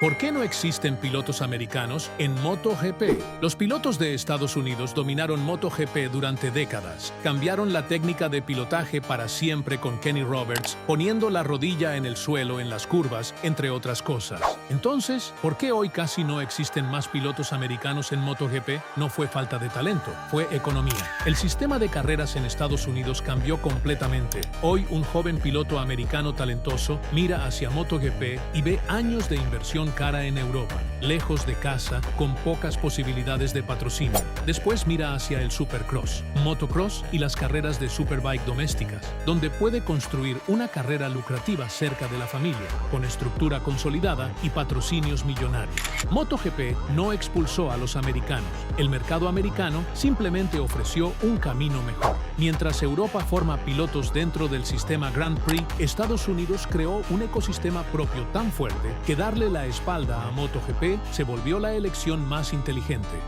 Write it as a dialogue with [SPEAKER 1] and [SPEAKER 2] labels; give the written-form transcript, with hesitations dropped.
[SPEAKER 1] ¿Por qué no existen pilotos americanos en MotoGP? Los pilotos de Estados Unidos dominaron MotoGP durante décadas. Cambiaron la técnica de pilotaje para siempre con Kenny Roberts, poniendo la rodilla en el suelo en las curvas, entre otras cosas. Entonces, ¿por qué hoy casi no existen más pilotos americanos en MotoGP? No fue falta de talento, fue economía. El sistema de carreras en Estados Unidos cambió completamente. Hoy, un joven piloto americano talentoso mira hacia MotoGP y ve años de inversión cara en Europa, lejos de casa, con pocas posibilidades de patrocinio. Después mira hacia el Supercross, Motocross y las carreras de Superbike domésticas, donde puede construir una carrera lucrativa cerca de la familia, con estructura consolidada y patrocinios millonarios. MotoGP no expulsó a los americanos. El mercado americano simplemente ofreció un camino mejor. Mientras Europa forma pilotos dentro del sistema Grand Prix, Estados Unidos creó un ecosistema propio tan fuerte que darle la espalda a MotoGP se volvió la elección más inteligente.